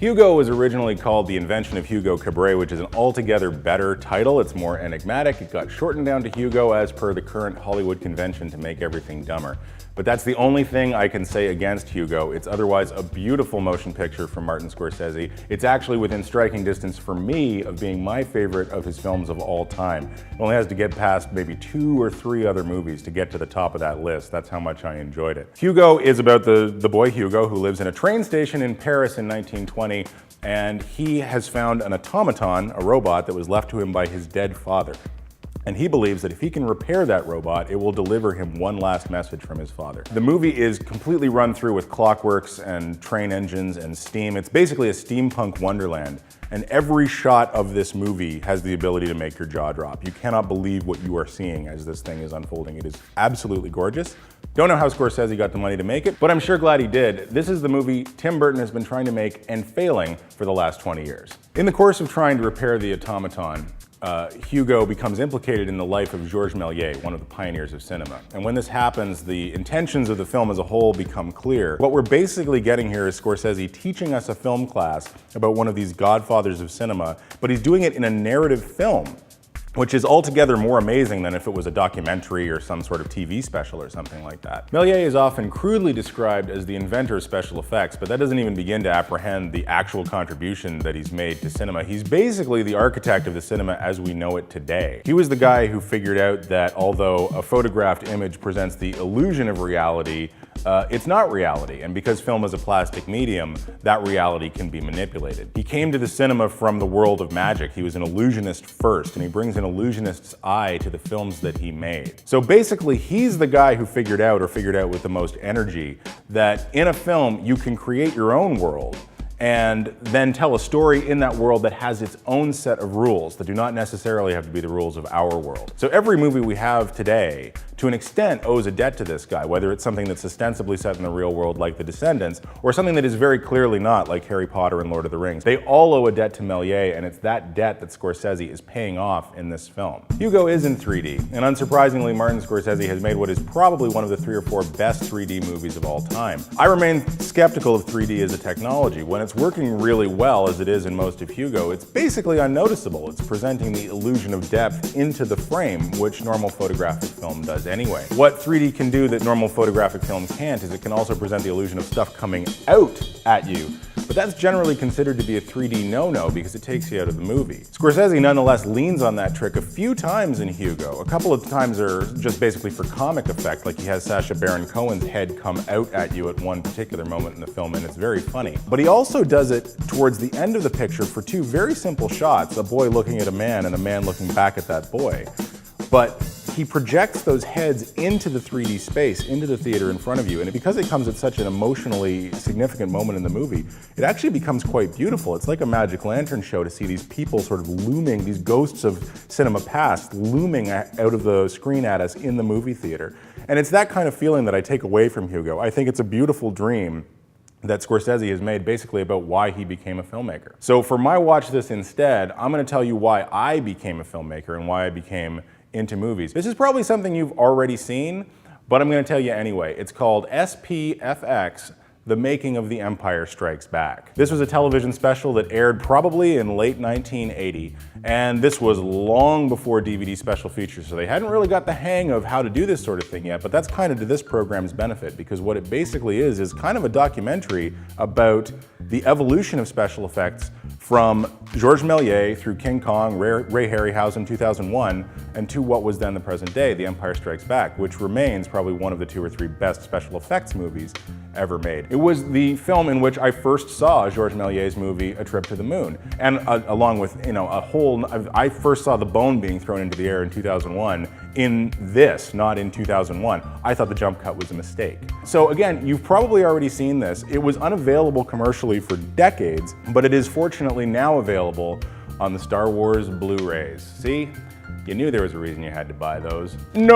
Hugo was originally called The Invention of Hugo Cabret, which is an altogether better title. It's more enigmatic. It got shortened down to Hugo as per the current Hollywood convention to make everything dumber. But that's the only thing I can say against Hugo. It's otherwise a beautiful motion picture from Martin Scorsese. It's actually within striking distance for me of being my favorite of his films of all time. It only has to get past maybe 2 or 3 other movies to get to the top of that list. That's how much I enjoyed it. Hugo is about the boy Hugo who lives in a train station in Paris in 1920, and he has found an automaton, a robot, that was left to him by his dead father. And he believes that if he can repair that robot, it will deliver him one last message from his father. The movie is completely run through with clockworks and train engines and steam. It's basically a steampunk wonderland. And every shot of this movie has the ability to make your jaw drop. You cannot believe what you are seeing as this thing is unfolding. It is absolutely gorgeous. Don't know how Scorsese got the money to make it, but I'm sure glad he did. This is the movie Tim Burton has been trying to make and failing for the last 20 years. In the course of trying to repair the automaton, Hugo becomes implicated in the life of Georges Méliès, one of the pioneers of cinema. And when this happens, the intentions of the film as a whole become clear. What we're basically getting here is Scorsese teaching us a film class about one of these godfathers of cinema, but he's doing it in a narrative film, which is altogether more amazing than if it was a documentary or some sort of TV special or something like that. Méliès is often crudely described as the inventor of special effects, but that doesn't even begin to apprehend the actual contribution that he's made to cinema. He's basically the architect of the cinema as we know it today. He was the guy who figured out that although a photographed image presents the illusion of reality, it's not reality, and because film is a plastic medium, that reality can be manipulated. He came to the cinema from the world of magic. He was an illusionist first, and he brings an illusionist's eye to the films that he made. So basically, he's the guy who figured out with the most energy, that in a film, you can create your own world and then tell a story in that world that has its own set of rules that do not necessarily have to be the rules of our world. So every movie we have today, to an extent, owes a debt to this guy, whether it's something that's ostensibly set in the real world like The Descendants, or something that is very clearly not, like Harry Potter and Lord of the Rings. They all owe a debt to Méliès, and it's that debt that Scorsese is paying off in this film. Hugo is in 3D, and unsurprisingly, Martin Scorsese has made what is probably one of the 3 or 4 best 3D movies of all time. I remain skeptical of 3D as a technology. When it's working really well, as it is in most of Hugo, it's basically unnoticeable. It's presenting the illusion of depth into the frame, which normal photographic film does anyway. What 3D can do that normal photographic film can't is it can also present the illusion of stuff coming out at you. But that's generally considered to be a 3D no-no because it takes you out of the movie. Scorsese nonetheless leans on that trick a few times in Hugo. A couple of times are just basically for comic effect, like he has Sacha Baron Cohen's head come out at you at one particular moment in the film, and it's very funny. But he also does it towards the end of the picture for 2 very simple shots, a boy looking at a man and a man looking back at that boy. But he projects those heads into the 3D space, into the theater in front of you, and because it comes at such an emotionally significant moment in the movie, it actually becomes quite beautiful. It's like a magic lantern show to see these people sort of looming, these ghosts of cinema past looming out of the screen at us in the movie theater. And it's that kind of feeling that I take away from Hugo. I think it's a beautiful dream that Scorsese has made basically about why he became a filmmaker. So for my Watch This Instead, I'm going to tell you why I became a filmmaker and why I became into movies. This is probably something you've already seen, but I'm going to tell you anyway. It's called SPFX, The Making of The Empire Strikes Back. This was a television special that aired probably in late 1980, and this was long before DVD special features, so they hadn't really got the hang of how to do this sort of thing yet, but that's kind of to this program's benefit, because what it basically is kind of a documentary about the evolution of special effects from Georges Méliès through King Kong, Ray Harryhausen 2001, and to what was then the present day, The Empire Strikes Back, which remains probably one of the 2 or 3 best special effects movies ever made. It was the film in which I first saw Georges Méliès' movie, A Trip to the Moon, and along with, I first saw the bone being thrown into the air in 2001 in this, not in 2001. I thought the jump cut was a mistake. So again, you've probably already seen this. It was unavailable commercially for decades, but it is fortunately now available on the Star Wars Blu-rays. See? You knew there was a reason you had to buy those. No!